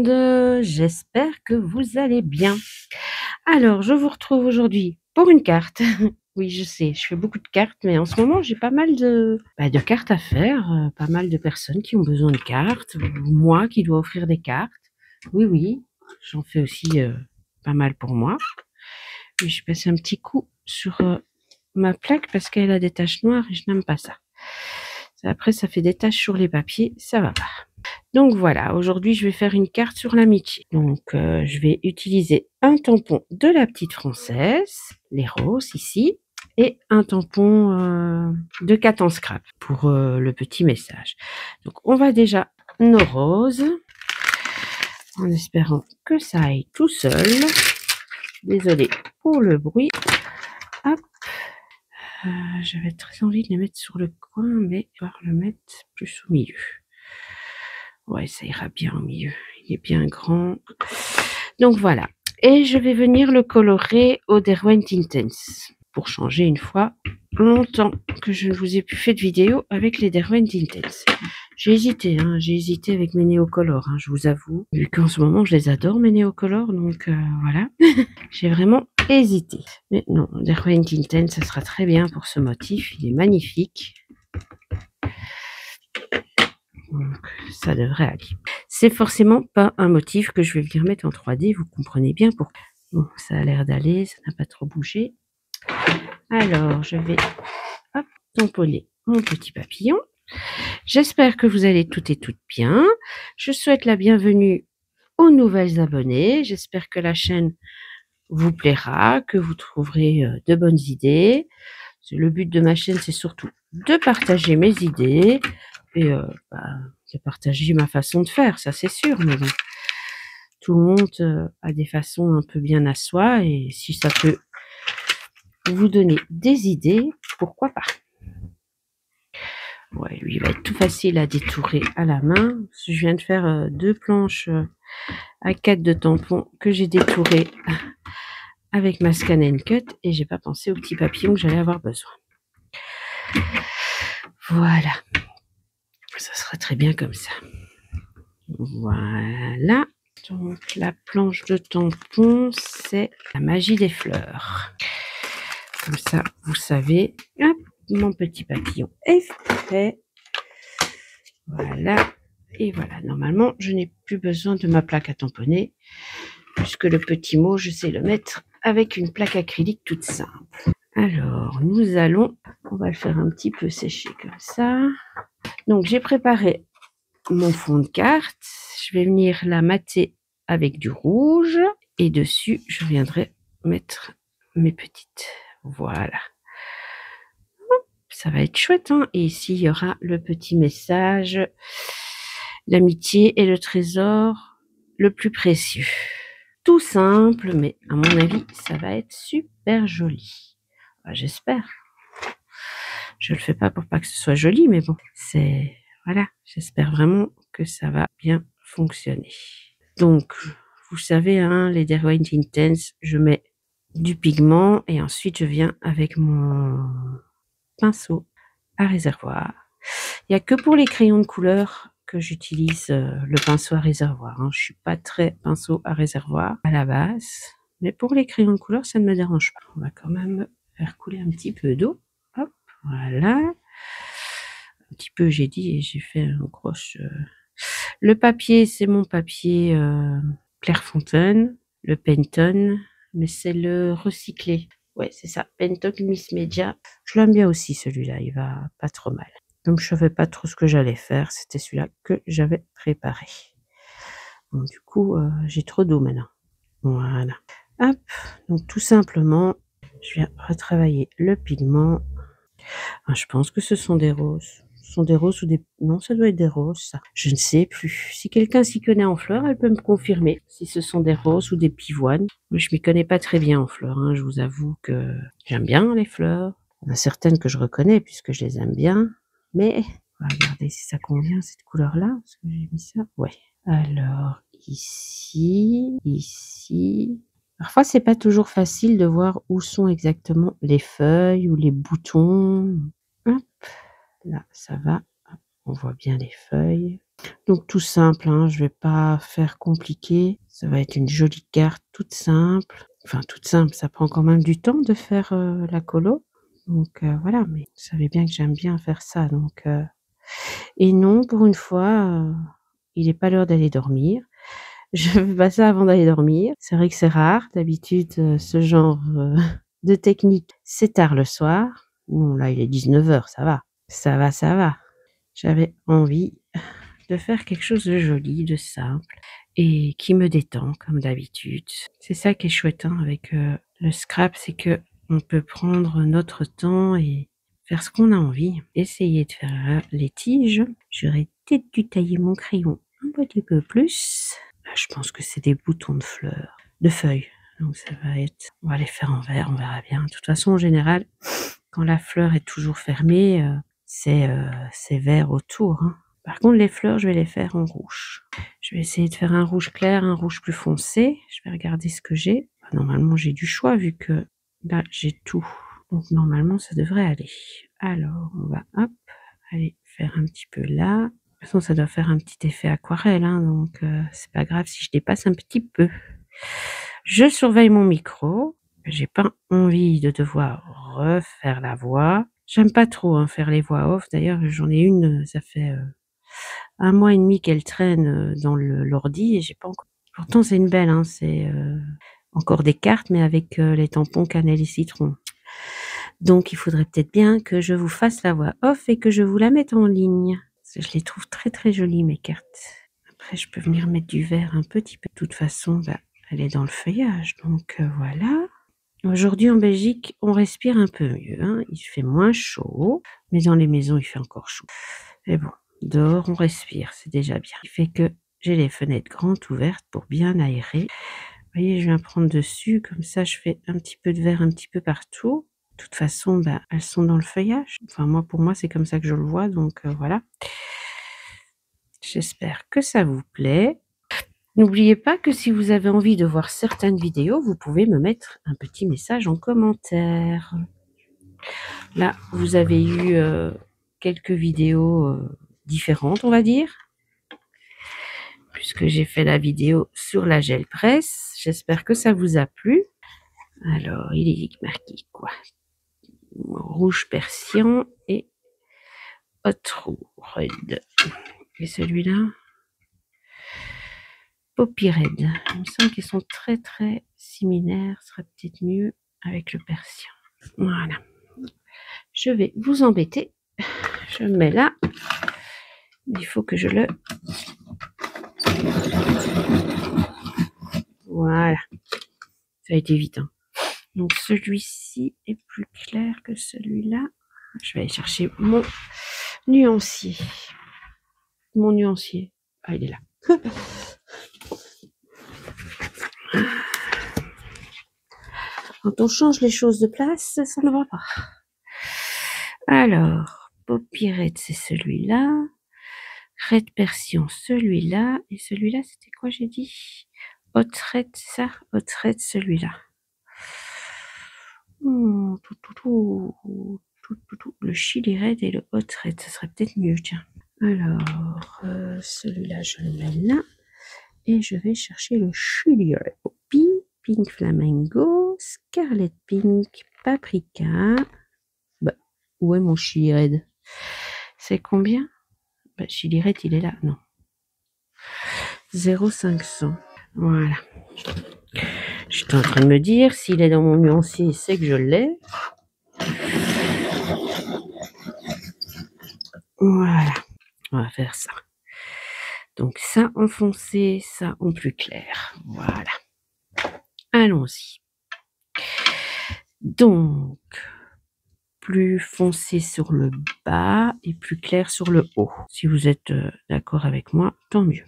monde, j'espère que vous allez bien. Alors, je vous retrouve aujourd'hui pour une carte. Oui, je sais, je fais beaucoup de cartes, mais en ce moment, j'ai pas mal de cartes à faire, pas mal de personnes qui ont besoin de cartes, ou moi qui dois offrir des cartes. Oui, oui, j'en fais aussi pas mal pour moi. Mais je passe un petit coup sur ma plaque parce qu'elle a des taches noires et je n'aime pas ça. Après, ça fait des taches sur les papiers, ça va pas. Donc voilà, aujourd'hui je vais faire une carte sur l'amitié. Donc je vais utiliser un tampon de la petite française, les roses ici, et un tampon de Cat en Scrap pour le petit message. Donc on va déjà nos roses, en espérant que ça aille tout seul. Désolée pour le bruit. Hop. J'avais très envie de les mettre sur le coin, mais je vais le mettre plus au milieu. Ouais, ça ira bien au milieu. Il est bien grand. Donc voilà. Et je vais venir le colorer au Derwent Intense. Pour changer une fois longtemps que je ne vous ai plus fait de vidéo avec les Derwent Intense. J'ai hésité avec mes néocolores, je vous avoue. Vu qu'en ce moment, je les adore, mes néocolores. Donc voilà. J'ai vraiment hésité. Mais non, Derwent Intense, ça sera très bien pour ce motif. Il est magnifique. Donc, ça devrait aller. C'est forcément pas un motif que je vais venir mettre en 3D, vous comprenez bien pourquoi. Bon, ça a l'air d'aller, ça n'a pas trop bougé. Alors, je vais tamponner mon petit papillon. J'espère que vous allez toutes et toutes bien. Je souhaite la bienvenue aux nouvelles abonnés. J'espère que la chaîne vous plaira, que vous trouverez de bonnes idées. Le but de ma chaîne, c'est surtout de partager mes idées et de partager ma façon de faire, ça c'est sûr, mais bon, tout le monde a des façons un peu bien à soi, et si ça peut vous donner des idées, pourquoi pas. Ouais, lui, il va être tout facile à détourer à la main. Je viens de faire 2 planches à 4 de tampons que j'ai détouré avec ma Scan and Cut, et j'ai pas pensé au petit papillon que j'allais avoir besoin. Voilà. Ça sera très bien comme ça. Voilà. Donc la planche de tampon, c'est la magie des fleurs. Comme ça, vous savez. Hop, mon petit papillon est fait. Voilà. Et voilà. Normalement, je n'ai plus besoin de ma plaque à tamponner, puisque le petit mot, je sais le mettre avec une plaque acrylique toute simple. Alors, on va le faire un petit peu sécher comme ça. Donc, j'ai préparé mon fond de carte. Je vais venir la mater avec du rouge, et dessus, je viendrai mettre mes petites. Voilà. Ça va être chouette, Et ici, il y aura le petit message. L'amitié est le trésor le plus précieux. Tout simple, mais à mon avis, ça va être super joli. J'espère. Je le fais pas pour pas que ce soit joli, mais bon, voilà, j'espère vraiment que ça va bien fonctionner. Donc, vous savez, les Derwent Intense, je mets du pigment et ensuite je viens avec mon pinceau à réservoir. Il n'y a que pour les crayons de couleur que j'utilise le pinceau à réservoir. Je ne suis pas très pinceau à réservoir à la base, mais pour les crayons de couleur, ça ne me dérange pas. On va quand même faire couler un petit peu d'eau. Hop, voilà. Un petit peu, j'ai dit, et j'ai fait un croche. Le papier, c'est mon papier Clairefontaine, le Penton, mais c'est le recyclé. Ouais, c'est ça, Penton Miss Media. Je l'aime bien aussi, celui-là, il va pas trop mal. Donc, je savais pas trop ce que j'allais faire. C'était celui-là que j'avais préparé. Bon, du coup, j'ai trop d'eau maintenant. Voilà. Hop, donc tout simplement, je viens retravailler le pigment. Je pense que ce sont des roses. Ce sont des roses ou des... Non, ça doit être des roses, ça. Je ne sais plus. Si quelqu'un s'y connaît en fleurs, elle peut me confirmer si ce sont des roses ou des pivoines. Moi, je m'y connais pas très bien en fleurs. Je vous avoue que j'aime bien les fleurs. Il y en a certaines que je reconnais puisque je les aime bien. Mais, on va regarder si ça convient, cette couleur-là. Parce que j'ai mis ça. Ouais. Alors, ici. Parfois, c'est pas toujours facile de voir où sont exactement les feuilles ou les boutons. Hop, là, ça va. On voit bien les feuilles. Donc tout simple, hein, je vais pas faire compliqué. Ça va être une jolie carte toute simple. Enfin toute simple, ça prend quand même du temps de faire, la colo. Donc voilà, mais vous savez bien que j'aime bien faire ça donc et non, pour une fois, il est pas l'heure d'aller dormir. Je fais pas ça avant d'aller dormir. C'est vrai que c'est rare. D'habitude, ce genre, de technique, c'est tard le soir. Bon là, il est 19h, ça va. Ça va, ça va. J'avais envie de faire quelque chose de joli, de simple et qui me détend comme d'habitude. C'est ça qui est chouette, hein, avec, le scrap, c'est que on peut prendre notre temps et faire ce qu'on a envie. Essayer de faire, les tiges. J'aurais peut-être dû tailler mon crayon un petit peu plus. Là, je pense que c'est des boutons de feuilles. Donc ça va être on va les faire en vert, on verra bien. De toute façon, en général, quand la fleur est toujours fermée, c'est vert autour, hein. Par contre, les fleurs, je vais les faire en rouge. Je vais essayer de faire un rouge clair, un rouge plus foncé. Je vais regarder ce que j'ai. Normalement, j'ai du choix vu que là, j'ai tout. Donc normalement, ça devrait aller. Alors, on va hop, aller faire un petit peu là. De toute façon, ça doit faire un petit effet aquarelle, hein, donc c'est pas grave si je dépasse un petit peu. Je surveille mon micro. J'ai pas envie de devoir refaire la voix. J'aime pas trop, hein, faire les voix off. D'ailleurs, j'en ai une, ça fait 1 mois et demi qu'elle traîne dans l'ordi et j'ai pas encore. Pourtant, c'est une belle, hein, c'est encore des cartes, mais avec les tampons cannelle et citron. Donc, il faudrait peut-être bien que je vous fasse la voix off et que je vous la mette en ligne. Parce que je les trouve très très jolies, mes cartes. Après, je peux venir mettre du vert un petit peu. De toute façon, bah, elle est dans le feuillage, donc voilà. Aujourd'hui, en Belgique, on respire un peu mieux, hein. Il fait moins chaud, mais dans les maisons, il fait encore chaud. Mais bon, dehors, on respire, c'est déjà bien. Il fait que j'ai les fenêtres grandes ouvertes pour bien aérer. Vous voyez, je viens prendre dessus, comme ça, je fais un petit peu de verre un petit peu partout. De toute façon, bah, elles sont dans le feuillage. Enfin, moi, pour moi, c'est comme ça que je le vois, donc voilà. J'espère que ça vous plaît. N'oubliez pas que si vous avez envie de voir certaines vidéos, vous pouvez me mettre un petit message en commentaire. Là, vous avez eu quelques vidéos différentes, on va dire, puisque j'ai fait la vidéo sur la gel presse. J'espère que ça vous a plu. Alors, il est marqué quoi? Rouge persian et hot red. Et celui-là, Poppy Red. Il me semble qu'ils sont très très similaires. Ce serait peut-être mieux avec le persian. Voilà. Je vais vous embêter. Je le mets là. Il faut que je le... Voilà. Ça a été vite, hein. Donc celui-ci est plus clair que celui-là. Je vais aller chercher mon nuancier. Mon nuancier. Ah, il est là. Quand on change les choses de place, ça ne va pas. Alors, Poppy Red, c'est celui-là. Red Persian, celui-là. Et celui-là, c'était quoi, j'ai dit? Hot Red, c'est ça? Hot Red, celui-là. Le Chili Red et le Hot Red, ça serait peut-être mieux, tiens. Alors, celui-là, je le mets là. Et je vais chercher le Chili Red. Poppy, Pink Flamingo, Scarlet Pink, Paprika. Bah, où est mon Chili Red? C'est combien? Bah, Chili Red, il est là, non. 0,500. Voilà. J'étais en train de me dire, s'il est dans mon nuancier, c'est que je l'ai. Voilà. On va faire ça. Donc ça en foncé, ça en plus clair. Voilà. Allons-y. Donc, plus foncé sur le bas et plus clair sur le haut. Si vous êtes d'accord avec moi, tant mieux.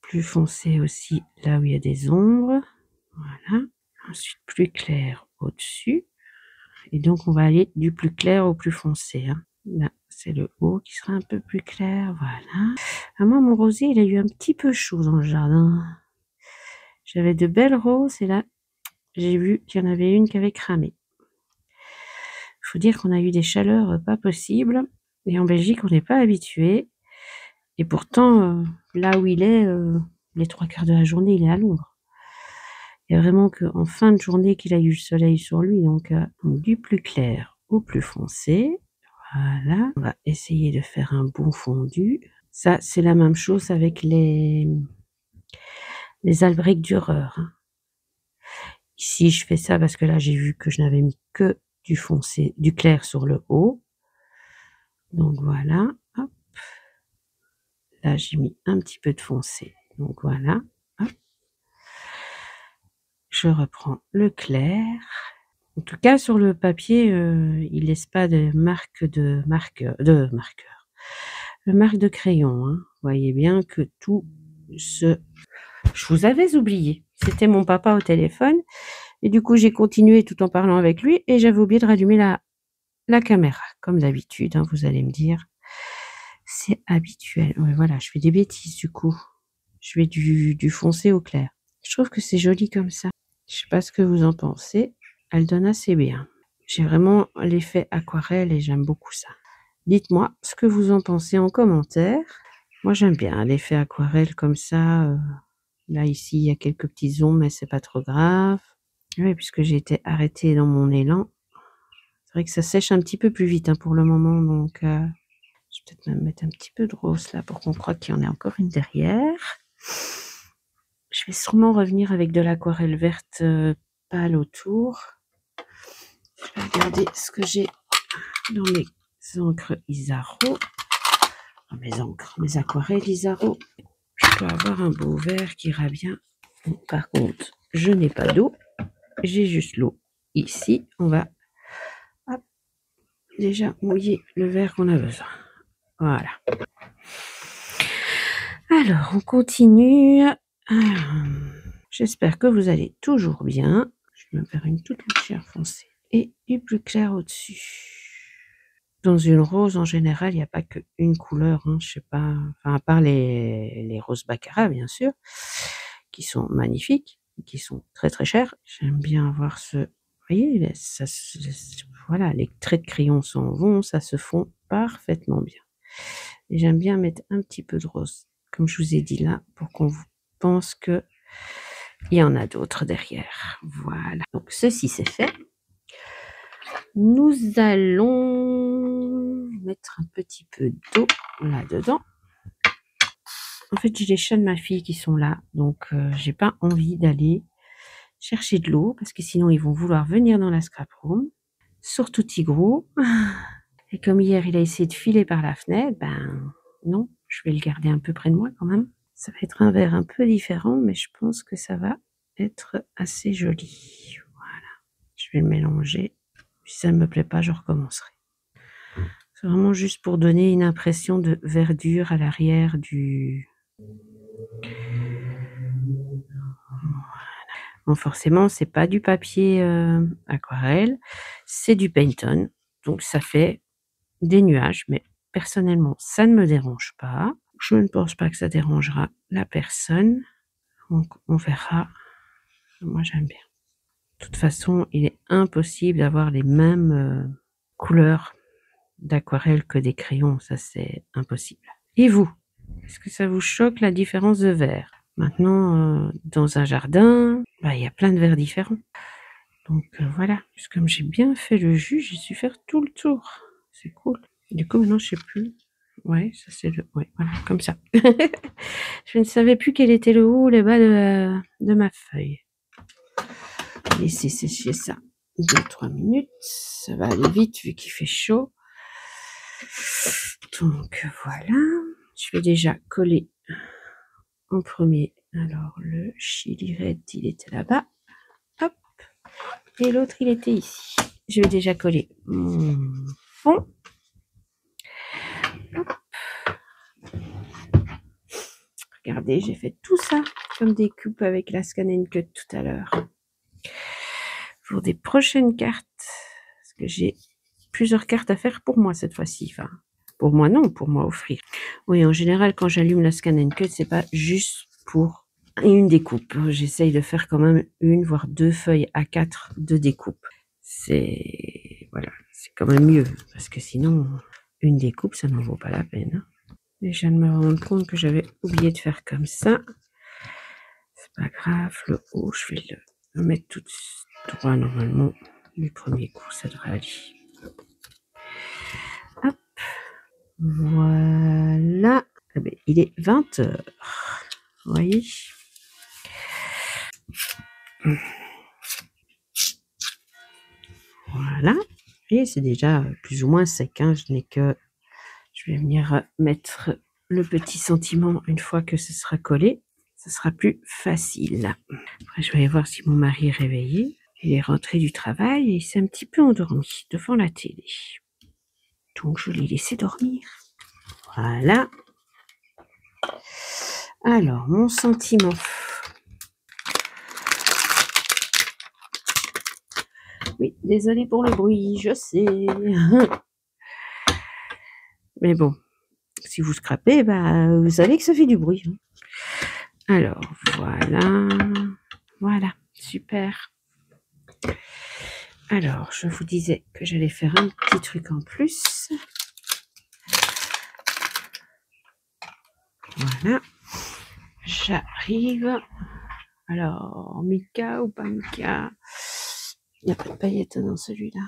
Plus foncé aussi là où il y a des ombres. Voilà. Ensuite, plus clair au-dessus. Et donc, on va aller du plus clair au plus foncé, hein. Là, c'est le haut qui sera un peu plus clair. Voilà. À moi, mon rosier, il a eu un petit peu chaud dans le jardin. J'avais de belles roses et là, j'ai vu qu'il y en avait une qui avait cramé. Il faut dire qu'on a eu des chaleurs pas possibles. Et en Belgique, on n'est pas habitué. Et pourtant, là où il est, les 3/4 de la journée, il est à Londres. Il y a vraiment qu'en fin de journée qu'il a eu le soleil sur lui, donc du plus clair au plus foncé. Voilà, on va essayer de faire un bon fondu. Ça, c'est la même chose avec les albrechts Dürer, hein. Ici, je fais ça parce que là, j'ai vu que je n'avais mis que du foncé, du clair sur le haut. Donc voilà, hop. Là, j'ai mis un petit peu de foncé. Donc voilà, hop. Je reprends le clair. En tout cas, sur le papier, il laisse pas de marque de marqueur, de crayon, hein. Vous voyez bien que tout se... Je vous avais oublié. C'était mon papa au téléphone. Et du coup, j'ai continué tout en parlant avec lui et j'avais oublié de rallumer la caméra. Comme d'habitude, hein, vous allez me dire. C'est habituel. Ouais, voilà, je fais des bêtises du coup. Je fais du foncé au clair. Je trouve que c'est joli comme ça. Je sais pas ce que vous en pensez. Elle donne assez bien. J'ai vraiment l'effet aquarelle et j'aime beaucoup ça. Dites-moi ce que vous en pensez en commentaire. Moi, j'aime bien l'effet aquarelle comme ça. Là, ici, il y a quelques petits ombres, mais c'est pas trop grave. Oui, puisque j'ai été arrêtée dans mon élan. C'est vrai que ça sèche un petit peu plus vite, hein, pour le moment. Donc, je vais peut-être même mettre un petit peu de rose là pour qu'on croie qu'il y en ait encore une derrière. Je vais sûrement revenir avec de l'aquarelle verte pâle autour. Je vais regarder ce que j'ai dans mes encres Isaro. Mes aquarelles Isaro. Je dois avoir un beau vert qui ira bien. Bon, par contre, je n'ai pas d'eau. J'ai juste l'eau. Ici, on va déjà mouiller le verre qu'on a besoin. Voilà. Alors, on continue. J'espère que vous allez toujours bien. Je vais me faire une toute légère foncée et du plus clair au-dessus. Dans une rose, en général, il n'y a pas qu'une couleur, hein, je sais pas, enfin, à part les roses baccarat, bien sûr, qui sont magnifiques, qui sont très très chères. J'aime bien avoir ce... Vous voyez, ça, voilà, les traits de crayon s'en vont, ça se fond parfaitement bien. Et j'aime bien mettre un petit peu de rose, comme je vous ai dit là, pour qu'on pense que il y en a d'autres derrière. Voilà. Donc ceci c'est fait. Nous allons mettre un petit peu d'eau là-dedans. En fait, j'ai les chats de ma fille qui sont là, donc j'ai pas envie d'aller chercher de l'eau parce que sinon ils vont vouloir venir dans la scrap room. Surtout Tigrou. Et comme hier il a essayé de filer par la fenêtre, ben non, je vais le garder un peu près de moi quand même. Ça va être un verre un peu différent, mais je pense que ça va être assez joli. Voilà. Je vais le mélanger. Si ça ne me plaît pas, je recommencerai. C'est vraiment juste pour donner une impression de verdure à l'arrière du... Voilà. Bon, forcément, c'est pas du papier aquarelle, c'est du Pantone. Donc ça fait des nuages, mais personnellement, ça ne me dérange pas. Je ne pense pas que ça dérangera la personne. Donc on verra. Moi, j'aime bien. De toute façon, il est impossible d'avoir les mêmes couleurs d'aquarelle que des crayons. Ça, c'est impossible. Et vous, est-ce que ça vous choque la différence de verre? Maintenant, dans un jardin, il y a plein de verres différents. Donc voilà, puisque comme j'ai bien fait le jus, j'ai su faire tout le tour. C'est cool. Du coup, maintenant, je sais plus. Ouais, ça c'est le... Ouais, voilà, comme ça. Je ne savais plus quel était le haut ou le bas de ma feuille. Laisser sécher ça 2-3 minutes. Ça va aller vite vu qu'il fait chaud. Donc voilà. Je vais déjà coller en premier. Alors le Chili Red, il était là-bas. Hop. Et l'autre, il était ici. Je vais déjà coller mon fond. Hop. Regardez, j'ai fait tout ça comme des coupes avec la Scan & Cut tout à l'heure. Pour des prochaines cartes, parce que j'ai plusieurs cartes à faire pour moi cette fois-ci. Enfin, pour moi non, pour moi offrir. Oui, en général, quand j'allume la Scan & Cut, c'est pas juste pour une découpe. J'essaye de faire quand même une, voire deux feuilles A4 de découpe. C'est... Voilà, c'est quand même mieux, parce que sinon, une découpe, ça n'en vaut pas la peine. Et je viens de me rendre compte que j'avais oublié de faire comme ça. C'est pas grave, le haut, je vais le mettre tout droit normalement. Du premier coup, ça devrait aller. Hop. Voilà. Ah ben, il est 20h. Vous voyez? Voilà. Et c'est déjà plus ou moins sec. Hein. Je n'ai que... Je vais venir mettre le petit sentiment une fois que ce sera collé. Ce sera plus facile. Après, je vais aller voir si mon mari est réveillé. Il est rentré du travail et il s'est un petit peu endormi devant la télé. Donc, je l'ai laissé dormir. Voilà. Alors, mon sentiment. Oui, désolé pour le bruit, je sais. Mais bon, si vous scrapez, bah, vous savez que ça fait du bruit. Alors, voilà. Voilà, super. Alors, je vous disais que j'allais faire un petit truc en plus. Voilà. J'arrive. Alors, Mika ou pas Mika? Il n'y a pas de paillettes dans celui-là.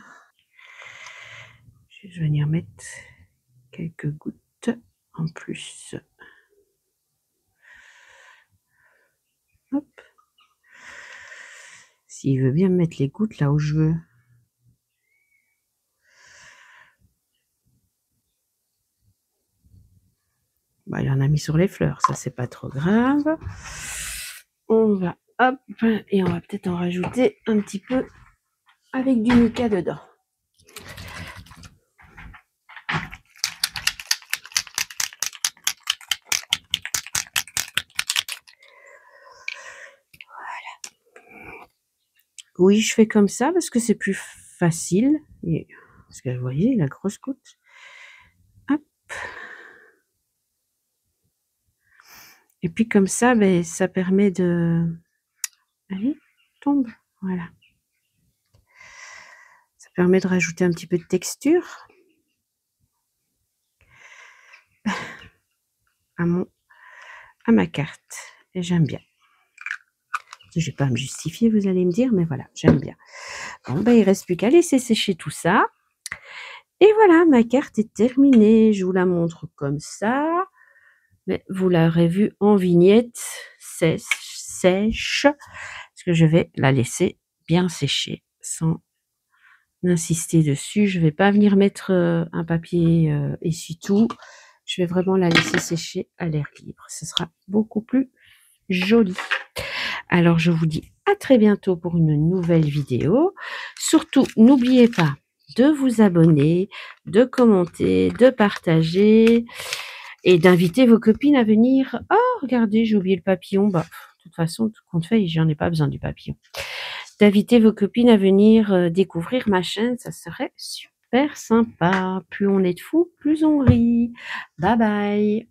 Je vais venir mettre quelques gouttes en plus. Hop. S'il veut bien me mettre les gouttes là où je veux. Bah, il en a mis sur les fleurs, ça c'est pas trop grave. On va, hop, et on va peut-être en rajouter un petit peu avec du mica dedans. Voilà. Oui, je fais comme ça parce que c'est plus facile. Et, parce que vous voyez, la grosse goutte. Hop. Et puis comme ça, ben, ça permet de... Allez, tombe. Voilà. Ça permet de rajouter un petit peu de texture à ma carte. Et j'aime bien. Je vais pas me justifier, vous allez me dire, mais voilà, j'aime bien. Bon, ben, il reste plus qu'à laisser sécher tout ça. Et voilà, ma carte est terminée. Je vous la montre comme ça. Mais vous l'aurez vu en vignette sèche. Parce que je vais la laisser bien sécher sans insister dessus. Je vais pas venir mettre un papier essuie-tout. Je vais vraiment la laisser sécher à l'air libre. Ce sera beaucoup plus joli. Alors, je vous dis à très bientôt pour une nouvelle vidéo. Surtout, n'oubliez pas de vous abonner, de commenter, de partager et d'inviter vos copines à venir. Oh, regardez, j'ai oublié le papillon. Bah, de toute façon, tout compte fait, j'en ai pas besoin du papillon. D'inviter vos copines à venir découvrir ma chaîne, ça serait super sympa. Plus on est de fous, plus on rit. Bye bye.